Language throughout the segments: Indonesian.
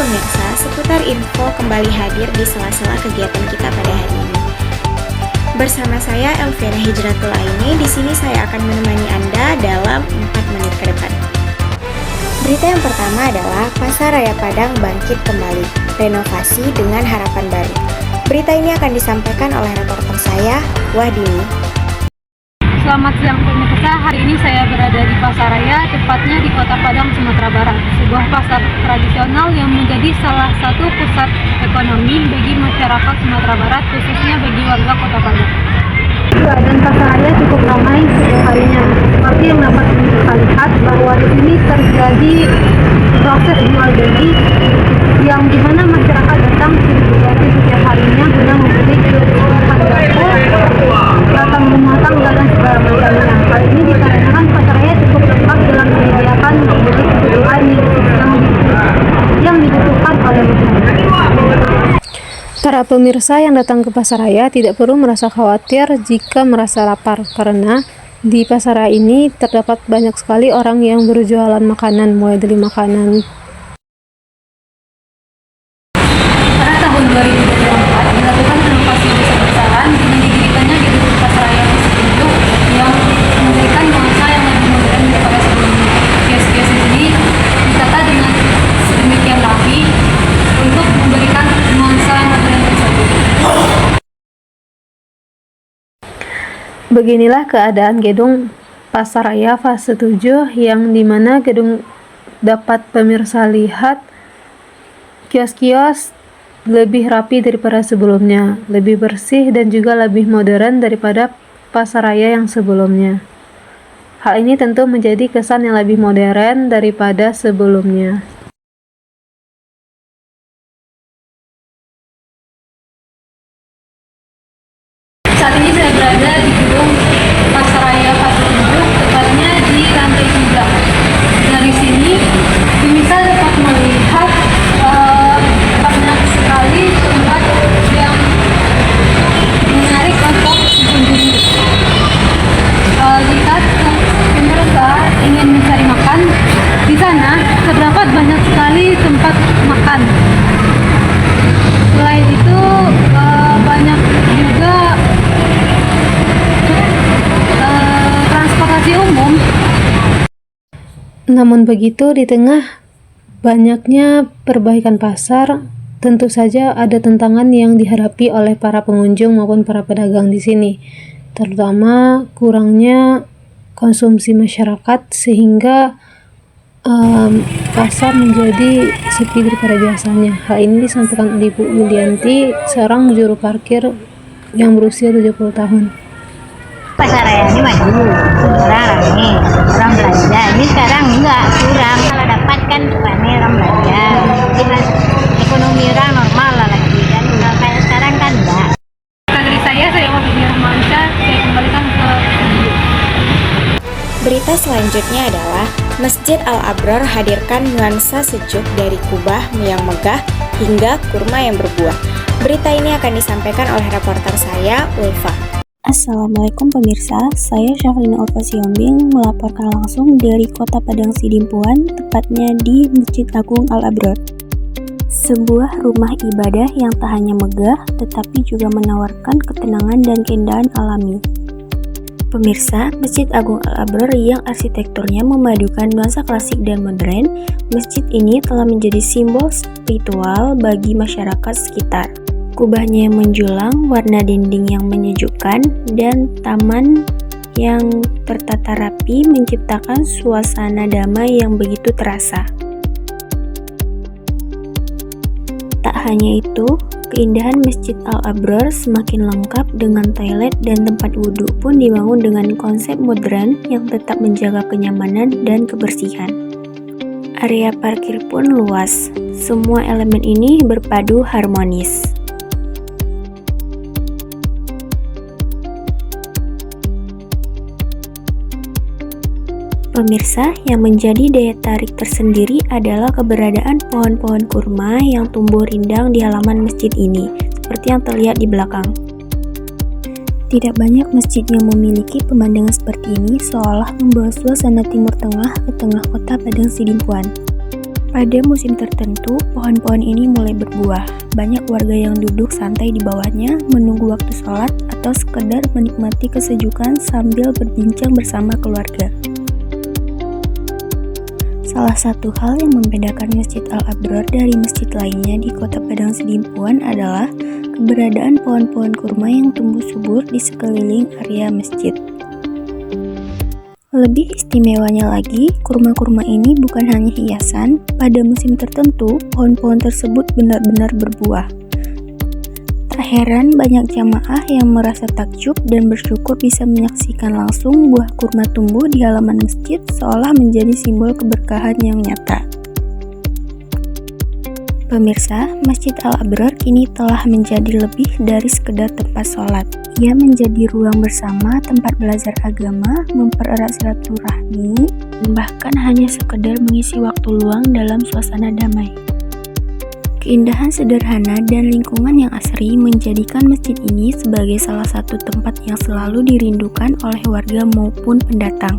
pemirsa, seputar info kembali hadir di sela-sela kegiatan kita pada hari ini. Bersama saya Elvira Hijratul Aini, di sini saya akan menemani Anda dalam 4 menit ke depan. Berita yang pertama adalah Pasar Raya Padang bangkit kembali, renovasi dengan harapan baru. Berita ini akan disampaikan oleh reporter saya, Wahdini. Selamat siang pemirsa, hari ini saya berada di Pasar Raya, tepatnya di Kota Padang, Sumatera Barat. Sebuah pasar tradisional yang menjadi salah satu pusat ekonomi bagi masyarakat Sumatera Barat, khususnya bagi warga Kota Padang. Dan Pasar Raya cukup ramai setiap harinya. Seperti yang dapat kita lihat bahwa di sini terjadi proses jual beli yang dimana masyarakat datang setiap harinya guna membeli kebutuhan dapur, batang rumah tangga dan segala macamnya. Hal ini dikarenakan Pasar Raya cukup lengkap dalam menyediakan membeli kebutuhan yang dibutuhkan oleh masyarakat. Para pemirsa yang datang ke Pasar Raya tidak perlu merasa khawatir jika merasa lapar, karena di Pasar Raya ini terdapat banyak sekali orang yang berjualan makanan, mulai dari makanan. Pada tahun 2024 dilakukan renovasi besar-besaran dengan didirikannya gedung Pasar Raya ke-7 yang memberikan nuansa yang lebih modern daripada sebelumnya. Kios-kios ini ditata dengan sedemikian rapi untuk memberikan nuansa yang modern tersebut. Beginilah keadaan gedung Pasar Raya fase 7 yang dimana gedung dapat pemirsa lihat kios-kios lebih rapi daripada sebelumnya, lebih bersih dan juga lebih modern daripada Pasar Raya yang sebelumnya. Hal ini tentu menjadi kesan yang lebih modern daripada sebelumnya. Saat ini saya berada di gedung Pasar Raya fase 7, tepatnya di lantai 3. Dari sini bisa dapat melihat banyak sekali tempat yang menarik untuk dikunjungi. Jika pemirsa ingin mencari makan, di sana terdapat banyak sekali tempat makan. Selain itu banyak juga transportasi umum. Namun begitu, di tengah banyaknya perbaikan pasar, tentu saja ada tantangan yang dihadapi oleh para pengunjung maupun para pedagang di sini, terutama kurangnya konsumsi masyarakat sehingga pasar menjadi sepi daripada biasanya. Hal ini disampaikan oleh Ibu Yulianti, seorang juru parkir yang berusia 70 tahun. Pasar Raya ini maju, orang rame, orang belanja. Ini sekarang enggak, kurang. Kalau dapat kan rame orang belanja. Jadi ekonomi orang normal lah lagi kan. Kalau kayak sekarang kan enggak. Dari saya Wahdini Rahmansyah, saya kembalikan ke Berita selanjutnya adalah Masjid Al-Abrar hadirkan nuansa sejuk dari kubah yang megah hingga kurma yang berbuah. Berita ini akan disampaikan oleh reporter saya, Ulfa. Assalamualaikum pemirsa, saya Syafrina Ulfa Siombing melaporkan langsung dari Kota Padang Sidimpuan, tepatnya di Masjid Agung Al-Abrar. Sebuah rumah ibadah yang tak hanya megah, tetapi juga menawarkan ketenangan dan keindahan alami. Pemirsa, Masjid Agung Al-Abrar yang arsitekturnya memadukan nuansa klasik dan modern, masjid ini telah menjadi simbol spiritual bagi masyarakat sekitar. Kubahnya yang menjulang, warna dinding yang menyejukkan, dan taman yang tertata rapi menciptakan suasana damai yang begitu terasa. Tak hanya itu, keindahan Masjid Al-Abrar semakin lengkap dengan toilet dan tempat wudhu pun dibangun dengan konsep modern yang tetap menjaga kenyamanan dan kebersihan. Area parkir pun luas, semua elemen ini berpadu harmonis. Pemirsa, yang menjadi daya tarik tersendiri adalah keberadaan pohon-pohon kurma yang tumbuh rindang di halaman masjid ini, seperti yang terlihat di belakang. Tidak banyak masjid yang memiliki pemandangan seperti ini, seolah membawa suasana Timur Tengah ke tengah Kota Padang Sidimpuan. Pada musim tertentu, pohon-pohon ini mulai berbuah. Banyak warga yang duduk santai di bawahnya, menunggu waktu sholat, atau sekedar menikmati kesejukan sambil berbincang bersama keluarga. Salah satu hal yang membedakan Masjid Al-Abror dari masjid lainnya di Kota Padang Sidimpuan adalah keberadaan pohon-pohon kurma yang tumbuh subur di sekeliling area masjid. Lebih istimewanya lagi, kurma-kurma ini bukan hanya hiasan, pada musim tertentu, pohon-pohon tersebut benar-benar berbuah. Tak heran banyak jamaah yang merasa takjub dan bersyukur bisa menyaksikan langsung buah kurma tumbuh di halaman masjid seolah menjadi simbol keberkahan yang nyata. Pemirsa, Masjid Al-Abror kini telah menjadi lebih dari sekedar tempat sholat. Ia menjadi ruang bersama, tempat belajar agama, mempererat silaturahmi, bahkan hanya sekedar mengisi waktu luang dalam suasana damai. Keindahan sederhana dan lingkungan yang asri menjadikan masjid ini sebagai salah satu tempat yang selalu dirindukan oleh warga maupun pendatang.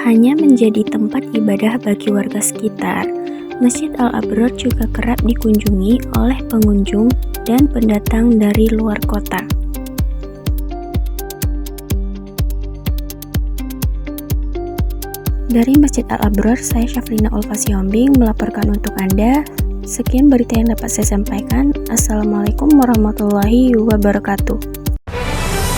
Hanya menjadi tempat ibadah bagi warga sekitar, Masjid Al-Abror juga kerap dikunjungi oleh pengunjung dan pendatang dari luar kota. Dari Masjid Al-Abror, saya Syafrina Ulfasiombing melaporkan untuk Anda. Sekian berita yang dapat saya sampaikan. Assalamualaikum warahmatullahi wabarakatuh.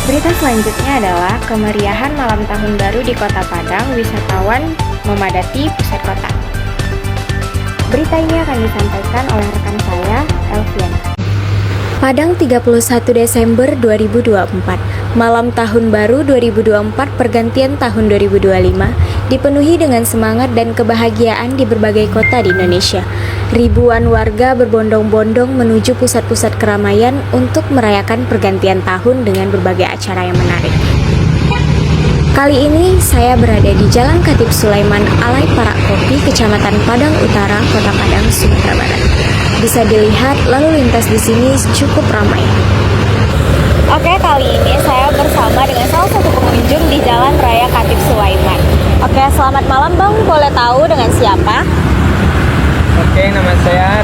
Berita selanjutnya adalah kemeriahan malam tahun baru di Kota Padang, wisatawan memadati pusat kota. Berita ini akan disampaikan oleh rekan saya, Elvian. Padang 31 Desember 2024, malam tahun baru 2024 pergantian tahun 2025, dipenuhi dengan semangat dan kebahagiaan di berbagai kota di Indonesia. Ribuan warga berbondong-bondong menuju pusat-pusat keramaian untuk merayakan pergantian tahun dengan berbagai acara yang menarik. Kali ini saya berada di Jalan Khatib Sulaiman Alai Parak Kopi, Kecamatan Padang Utara, Kota Padang, Sumatera Barat. Bisa dilihat lalu lintas di sini cukup ramai. Oke, kali ini saya bersama dengan salah satu pengunjung di Jalan Raya Khatib Sulaiman. Oke, selamat malam Bang, boleh tahu dengan siapa? Oke, nama saya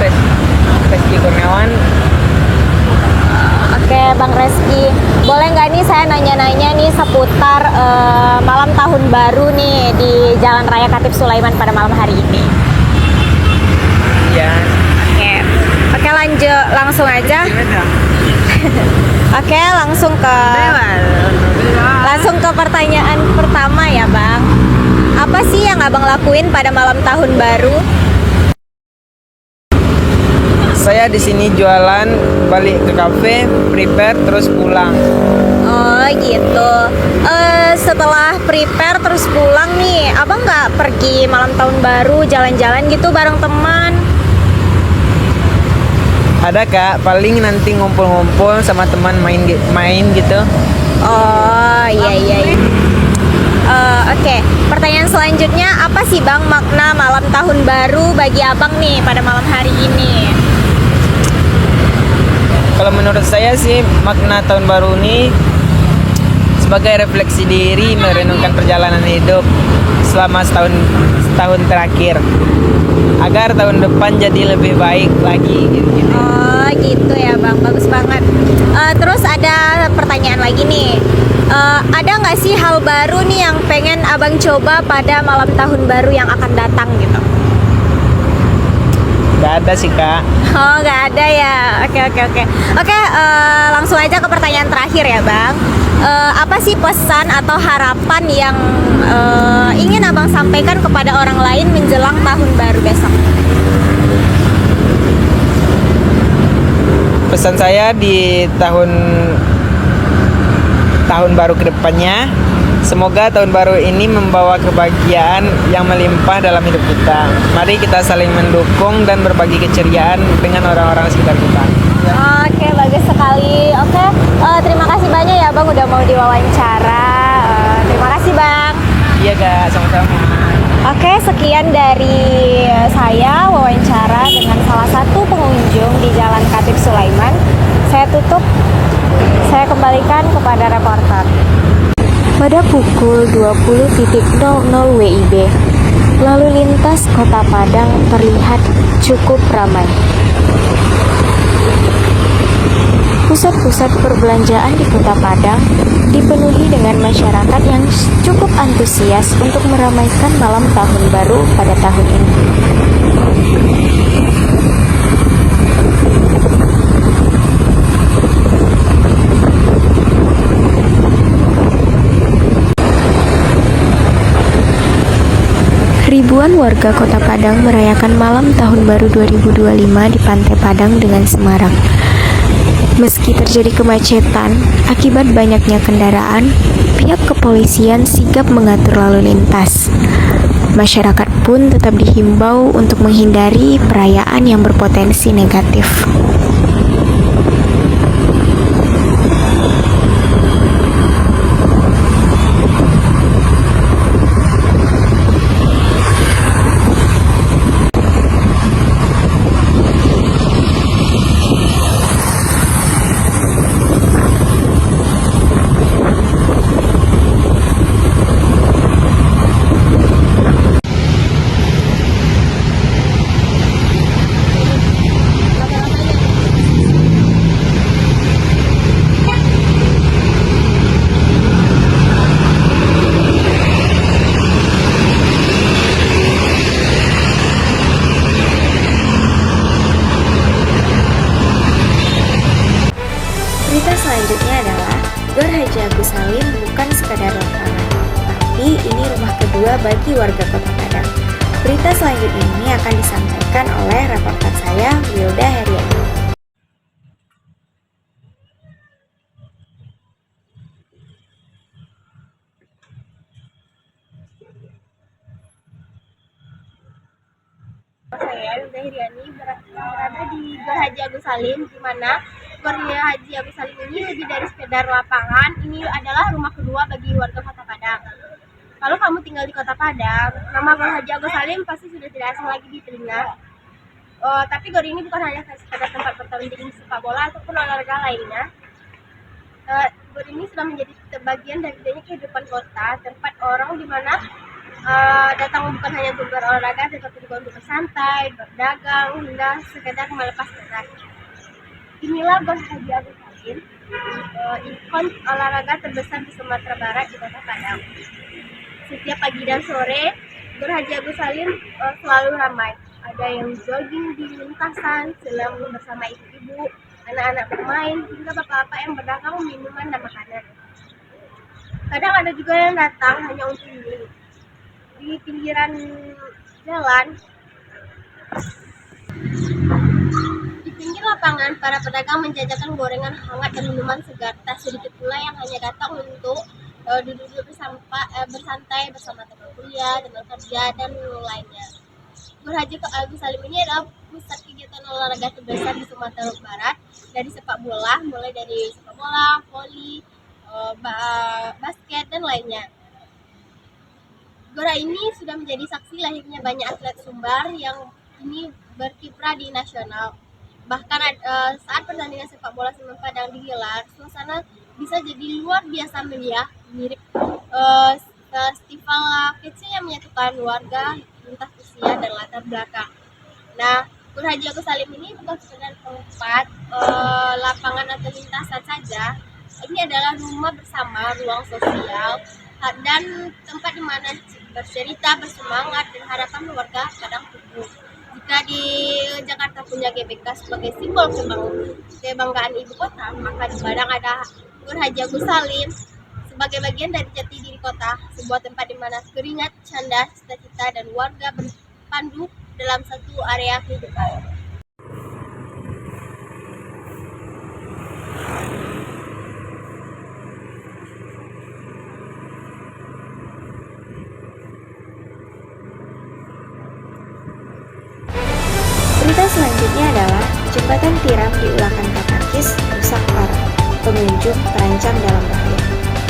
Reski Kurniawan. Oke, Bang Reski, boleh nggak nih saya nanya-nanya nih seputar malam tahun baru nih di Jalan Raya Khatib Sulaiman pada malam hari ini? Ya. Oke, lanjut langsung aja. Oke, langsung ke pertanyaan pertama ya, Bang. Apa sih yang Abang lakuin pada malam tahun baru? Saya di sini jualan, balik ke kafe, prepare terus pulang. Oh gitu. Setelah prepare terus pulang nih, Abang nggak pergi malam tahun baru jalan-jalan gitu bareng teman? Ada Kak, paling nanti ngumpul-ngumpul sama teman main gitu. Oh iya. Oke, pertanyaan selanjutnya, apa sih Bang makna malam tahun baru bagi Abang nih pada malam hari ini? Kalau menurut saya sih makna tahun baru ini sebagai refleksi diri, merenungkan perjalanan hidup selama setahun terakhir agar tahun depan jadi lebih baik lagi gitu. Oh gitu ya Bang, bagus banget. Terus ada pertanyaan lagi nih, ada nggak sih hal baru nih yang pengen Abang coba pada malam tahun baru yang akan datang gitu? Gak ada sih Kak. Oh nggak ada ya. Oke, langsung aja ke pertanyaan terakhir ya Bang. Apa sih pesan atau harapan yang ingin Abang sampaikan kepada orang lain menjelang tahun baru besok? Pesan saya di tahun baru kedepannya, semoga tahun baru ini membawa kebahagiaan yang melimpah dalam hidup kita. Mari kita saling mendukung dan berbagi keceriaan dengan orang-orang sekitar kita. Oke, bagus sekali. Oke, terima kasih banyak ya Bang udah mau diwawancara. Terima kasih Bang. Iya Kak, sama-sama. Oke, sekian dari saya wawancara dengan salah satu pengunjung di Jalan Khatib Sulaiman. Saya tutup, saya kembalikan kepada reporter. Pada pukul 20.00 WIB, lalu lintas Kota Padang terlihat cukup ramai. Pusat-pusat perbelanjaan di Kota Padang dipenuhi dengan masyarakat yang cukup antusias untuk meramaikan malam tahun baru pada tahun ini. Ribuan warga Kota Padang merayakan malam tahun baru 2025 di Pantai Padang dengan semarak. Meski terjadi kemacetan akibat banyaknya kendaraan, pihak kepolisian sigap mengatur lalu lintas. Masyarakat pun tetap dihimbau untuk menghindari perayaan yang berpotensi negatif. Berita selanjutnya adalah Gor Haji Agus Salim bukan sekadar lapangan, tapi ini rumah kedua bagi warga Kota Padang. Berita selanjutnya ini akan disampaikan oleh reporter saya, Wilda Heriani. Saya Wilda Heriani berada di Gor Haji Agus Salim, di mana Gor Haji Agus Salim ini lebih dari sekedar lapangan. Ini adalah rumah kedua bagi warga Kota Padang. Kalau kamu tinggal di Kota Padang, nama Gor Haji Agus Salim pasti sudah tidak asing lagi di telinga. Tapi Gor ini bukan hanya sekedar tempat pertandingan sepak bola ataupun olahraga lainnya. Gor ini sudah menjadi bagian dari kehidupan kota, tempat orang di mana datang bukan hanya untuk berolahraga, tetapi juga untuk bersantai, berdagang, hingga sekedar melepas penat. Inilah Gor Haji Agus Salim, ikon olahraga terbesar di Sumatera Barat di Kota Padang. Setiap pagi dan sore, Gor Haji Agus Salim selalu ramai. Ada yang jogging di lintasan, selang bersama ibu-ibu, anak-anak bermain, hingga bapak-bapak yang berdagang minuman dan makanan. Kadang ada juga yang datang hanya untuk minum. Di pinggiran jalan, di pinggir lapangan, para pedagang menjajakan gorengan hangat dan minuman segar. Tak sedikit pula yang hanya datang untuk duduk bersantai bersama teman kuliah, teman kerja, dan lainnya. Gor Haji Agus Salim ini adalah pusat kegiatan olahraga terbesar di Sumatera Barat, dari sepak bola, mulai dari sepak bola, voli, basket, dan lainnya. Gora ini sudah menjadi saksi lahirnya banyak atlet Sumbar yang ini berkiprah di nasional. Bahkan saat pertandingan sepak bola Semen Padang digelar, suasana bisa jadi luar biasa meriah, mirip festival kecil yang menyatukan warga lintas usia dan latar belakang. Nah, Gor Haji Agus Salim ini bukan sekedar tempat lapangan atau lintasan saja. Ini adalah rumah bersama, ruang sosial, dan tempat di mana bercerita, bersemangat, dan harapan warga Padang tumbuh. Jika di Jakarta punya GBK sebagai simbol kebanggaan ibu kota, maka di Padang ada Gor Haji Agus Salim sebagai bagian dari jati diri kota, sebuah tempat di mana keringat, canda, cita-cita, dan warga berpandu dalam satu area kehidupan. Berita selanjutnya adalah jembatan tiram di Ulakan Kapakis rusak parah. Pengunjung terancam dalam bahaya.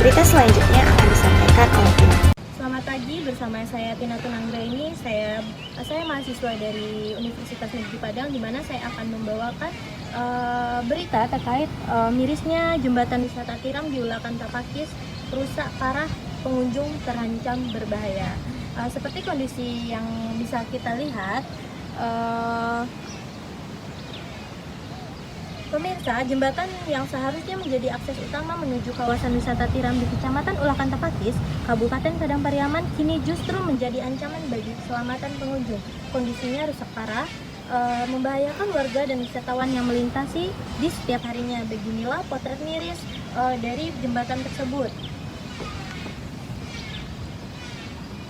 Berita selanjutnya akan disampaikan oleh Tina. Selamat pagi, bersama saya Tina Tunanggra ini. Saya mahasiswa dari Universitas Negeri Padang, di mana saya akan membawakan berita terkait mirisnya jembatan wisata tiram di Ulakan Kapakis rusak parah, pengunjung terancam berbahaya. Seperti kondisi yang bisa kita lihat, pemirsa, jembatan yang seharusnya menjadi akses utama menuju kawasan wisata tiram di Kecamatan Ulakan Tapakis, Kabupaten Padang Pariaman, kini justru menjadi ancaman bagi keselamatan pengunjung. Kondisinya rusak parah, membahayakan warga dan wisatawan yang melintasi di setiap harinya. Beginilah potret miris dari jembatan tersebut.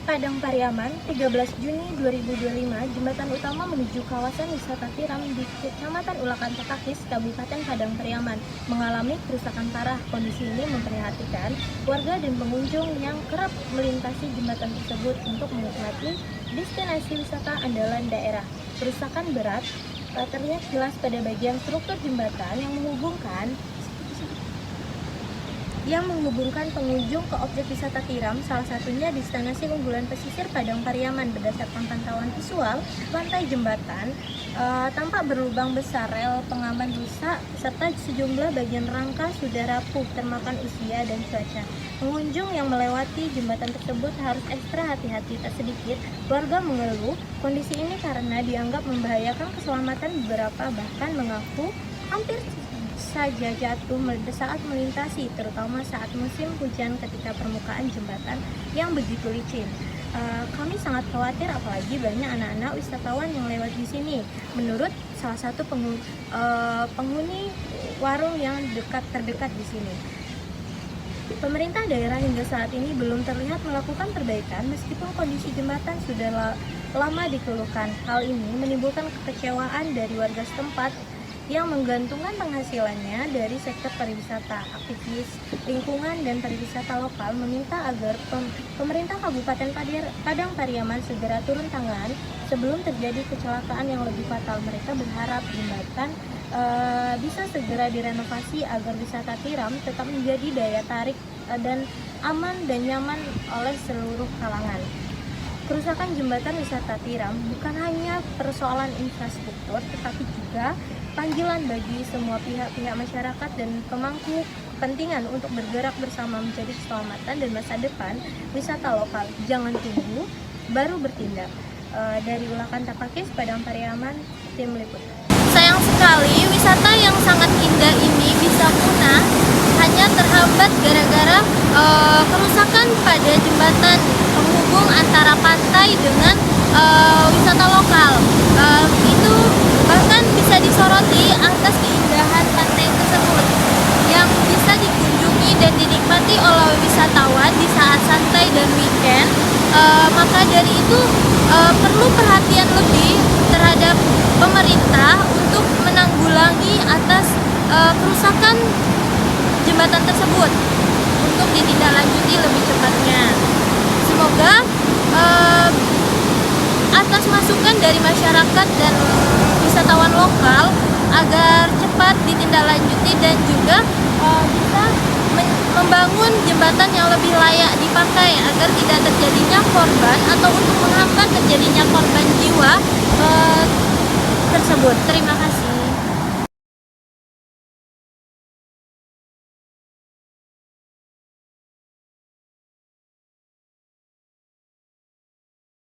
Padang Pariaman, 13 Juni 2025, jembatan utama menuju kawasan wisata tiram di Kecamatan Ulakan Tapakis, Kabupaten Padang Pariaman, mengalami kerusakan parah. Kondisi ini memprihatinkan warga dan pengunjung yang kerap melintasi jembatan tersebut untuk menikmati destinasi wisata andalan daerah. Kerusakan berat terlihat jelas pada bagian struktur jembatan yang menghubungkan pengunjung ke objek wisata tiram, salah satunya destinasi unggulan pesisir Padang Pariaman. Berdasarkan pantauan visual, lantai jembatan tampak berlubang besar, rel pengaman rusak, serta sejumlah bagian rangka sudah rapuh termakan usia dan cuaca. Pengunjung yang melewati jembatan tersebut harus ekstra hati-hati. Tak sedikit warga mengeluh kondisi ini karena dianggap membahayakan keselamatan beberapa, bahkan mengaku hampir saja jatuh saat melintasi, terutama saat musim hujan ketika permukaan jembatan yang begitu licin. Kami sangat khawatir, apalagi banyak anak-anak wisatawan yang lewat di sini. Menurut salah satu penghuni warung yang terdekat di sini, pemerintah daerah hingga saat ini belum terlihat melakukan perbaikan meskipun kondisi jembatan sudah lama dikeluhkan. Hal ini menimbulkan kekecewaan dari warga setempat yang menggantungkan penghasilannya dari sektor pariwisata. Aktivis lingkungan dan pariwisata lokal meminta agar pemerintah Kabupaten Padang Pariaman segera turun tangan sebelum terjadi kecelakaan yang lebih fatal. Mereka berharap jembatan bisa segera direnovasi agar wisata tiram tetap menjadi daya tarik dan aman dan nyaman oleh seluruh kalangan. Kerusakan jembatan wisata tiram bukan hanya persoalan infrastruktur, tetapi juga panggilan bagi semua pihak masyarakat dan pemangku kepentingan untuk bergerak bersama menjadi keselamatan dan masa depan wisata lokal. Jangan tunggu, baru bertindak. Dari Ulakan Tapakis, Padang Pariaman, Tim Liputan. Sayang sekali wisata yang sangat indah ini bisa punah hanya terhambat gara-gara kerusakan pada jembatan penghubung antara pantai dengan wisata lokal. Itu bahkan bisa disoroti atas keindahan pantai tersebut yang bisa dikunjungi dan dinikmati oleh wisatawan di saat santai dan weekend. Maka dari itu perlu perhatian lebih terhadap pemerintah untuk menanggulangi atas kerusakan jembatan tersebut untuk ditindaklanjuti lebih cepatnya. Semoga atas masukan dari masyarakat dan wisatawan lokal agar cepat ditindaklanjuti dan juga bisa membangun jembatan yang lebih layak dipakai agar tidak terjadinya korban atau untuk menghambat terjadinya korban jiwa tersebut. Terima